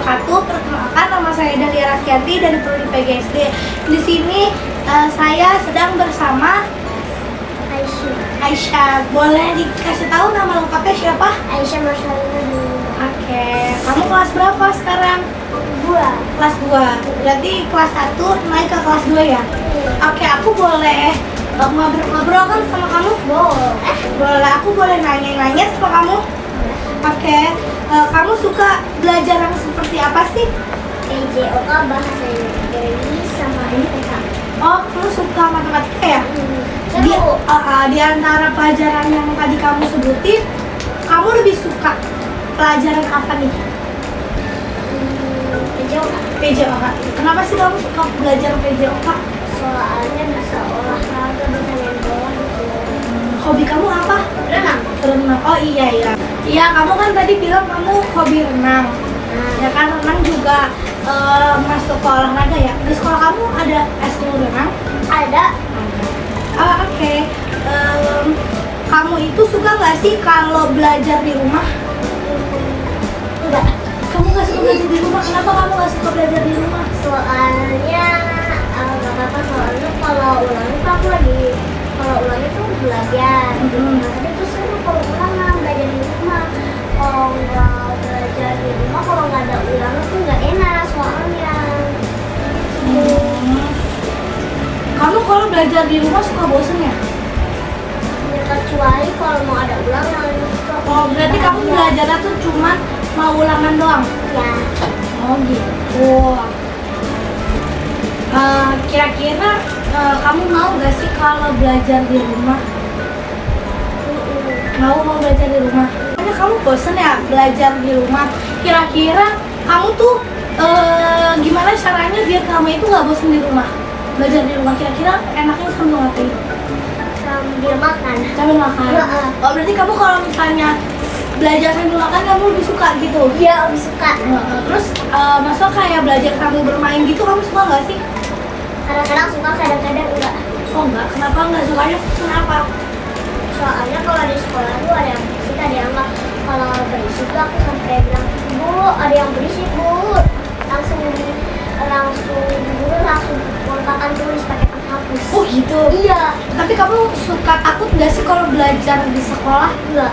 wabarakatuh. Perkenalkan, nama saya Dahlia Raskianti dari Prodi PGSD. Di sini saya sedang bersama Aisyah. Boleh dikasih tahu nama lengkapnya siapa? Aisyah Marsalina. Oke. Kamu kelas berapa sekarang? Kelas 2. Berarti kelas 1 naik ke kelas 2 ya? Oke, aku boleh ngobrol kan sama kamu? Boleh, aku boleh nanya-nanya sama kamu? Oke. Kamu suka belajar yang seperti apa sih? PJOK, bahasa Inggris sama IPK. Oh, kamu suka matematika ya? Seru. Di antara pelajaran yang tadi kamu sebutin, kamu lebih suka pelajaran apa nih? PJOK. PJOK. Kenapa sih kamu suka belajar PJOK? Soalnya bisa olahraga, bisa main bola gitu. Hobi kamu apa? Renang. Renang. Oh iya. Iya, kamu kan tadi bilang kamu hobi renang. Ya kan, renang juga masuk ke olahraga ya. Di sekolah kamu ada eskul renang? Ada. Oke. Kamu itu suka nggak sih kalau belajar di rumah? Enggak. Kamu nggak suka belajar di rumah? Kenapa kamu nggak suka belajar di rumah? Soalnya nggak apa-apa, soalnya kalau ulangan tuh aku lagi ulangan tuh belajar gitu. Tapi itu seru kalau ulangan belajar di rumah. Kalau nggak belajar di rumah, kalau nggak ada ulangan tuh nggak enak soalnya. Kamu kalau belajar di rumah suka bosen ya? Ya, kecuali kalau mau ada ulangan. Oh, berarti kamu belajarnya tuh cuma mau ulangan doang? Ya. Oh gitu. Kira-kira kamu mau gak sih kalau belajar di rumah? Mau belajar di rumah? Karena kamu bosen ya belajar di rumah. Kira-kira kamu tuh gimana caranya biar kamu itu gak bosen di rumah? Belajar di rumah, kira-kira enaknya kamu ngapain? Sambil makan. Sambil makan? Oh, berarti kamu kalau misalnya belajar sambil makan kamu lebih suka gitu? Iya, lebih suka. Terus masuk kayak belajar sambil bermain gitu, kamu suka nggak sih? Kadang-kadang suka, kadang-kadang enggak. Oh enggak, kenapa nggak sukanya? Kenapa? Soalnya kalau di sekolah tuh ada yang berisik, ada yang enggak. Kalau berisik tuh aku sampai bilang, Bu, ada yang berisik, Bu. Langsung kontakan tulis pakai penghapus. Oh gitu? Iya. Tapi kamu suka takut nggak sih kalau belajar di sekolah? Enggak.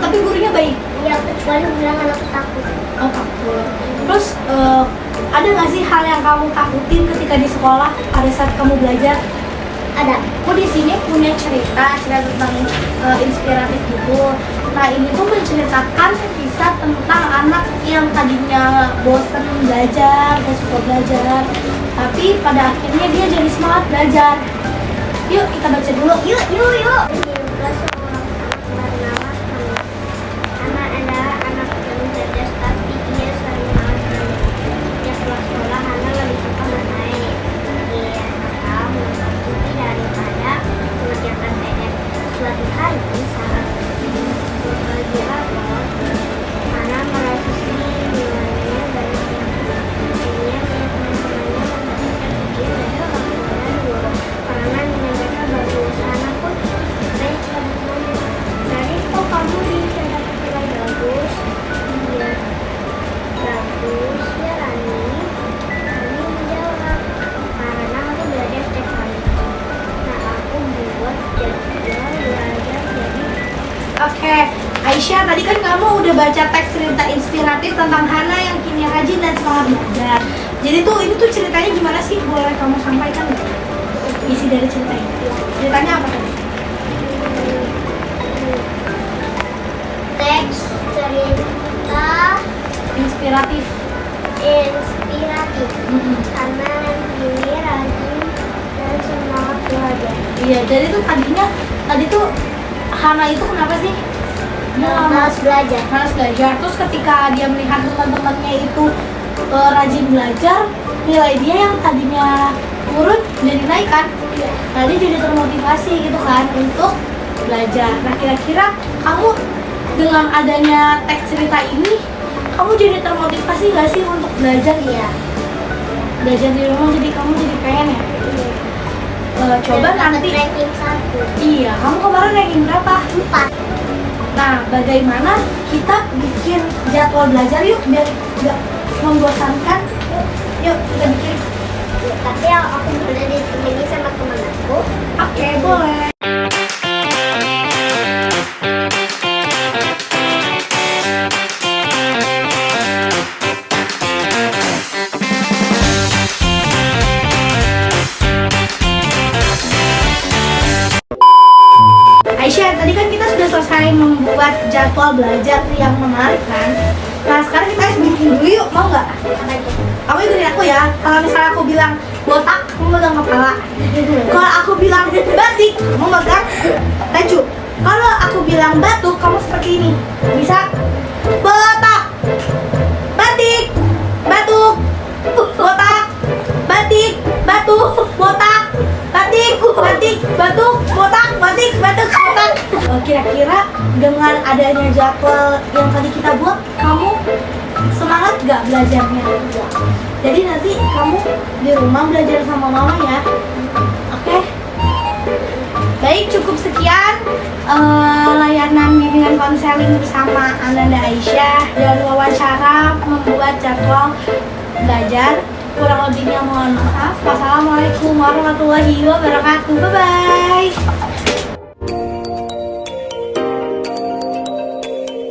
Tapi gurunya baik? Iya, kecuali bilang aku takut. Oh takut. Terus ada nggak sih hal yang kamu takutin ketika di sekolah pada saat kamu belajar? Ada. Aku di sini punya cerita tentang inspiratif gitu. Nah ini tuh menceritakan kisah tentang anak yang tadinya bosan belajar, gak suka belajar, tapi pada akhirnya dia jadi semangat belajar. Yuk kita baca dulu. Yuk. Juga seorang anak bernama Hana. Hana adalah anak yang cerdas, tapi ia sering malas belajar. Sejak pulang sekolah, Hana lebih suka bermain. Ia nakal mengikuti daripada mengerjakan PR. Suatu hari saat berbagi rapor, Hana merasa sedih. Nilainya banyak yang kurang. Ia melihat teman-temannya mendapatkan ujian dari laporan guru. Karena nilai mereka bagus, Hana pun banyak sama temannya. Dari kok kamu bisa dapat nilai bagus? Iya, bagus ya Rani. Rani menjawab, karena aku belajar setiap hari. Nah, aku buat jadwal belajar jadi. Oke, Aisyah, tadi kan kamu udah baca teks cerita inspiratif tentang Hana yang kini rajin dan semangat belajar. Jadi tuh ini tuh ceritanya gimana sih? Boleh kamu sampaikan nggak? Isi dari cerita ini. Ceritanya apa tadi? Teks cerita Inspiratif. inspiratif. Karena ini rajin dan semangat belajar. Iya, jadi tuh tadi tuh Hana itu kenapa sih? Malas belajar. Malas belajar. Terus ketika dia melihat teman-temannya itu rajin belajar, nilai dia yang tadinya turun jadi naik kan? Nah, dia jadi termotivasi gitu kan untuk belajar. Nah, kira-kira kamu dengan adanya teks cerita ini, kamu jadi termotivasi gak sih untuk belajar? Iya. Belajar di rumah jadi kamu jadi pengen ya? Coba nanti. Ranking 1. Iya, kamu kemarin ranking berapa? 4. Nah, bagaimana kita bikin jadwal belajar yuk biar nggak membosankan, yuk kita bikin. Tapi aku boleh ditemani sama teman aku. Oke, boleh. Aisyah, tadi kan kita sudah selesai membuat jadwal belajar yang menarik kan? Nah, sekarang kita harus bikin dulu yuk, mau nggak? Kamu ikutin aku ya. Kalau misalnya aku bilang botak, kamu megang kepala. Kalau aku bilang batik, kamu megang baju. Kalau aku bilang batuk, kamu seperti ini. Bisa? Botak, batik, batuk, botak, batik, batuk, botak, batik, batik, batuk, botak, batik, batuk, botak. Kira-kira dengan adanya jadwal yang tadi kita buat, kamu semangat gak belajarnya? Jadi nanti kamu di rumah belajar sama mama ya. Oke? Baik, cukup sekian layanan bimbingan konseling bersama Ananda Aisyah dan wawancara membuat jadwal belajar. Kurang lebihnya mohon maaf. Wassalamualaikum warahmatullahi wabarakatuh. Bye-bye.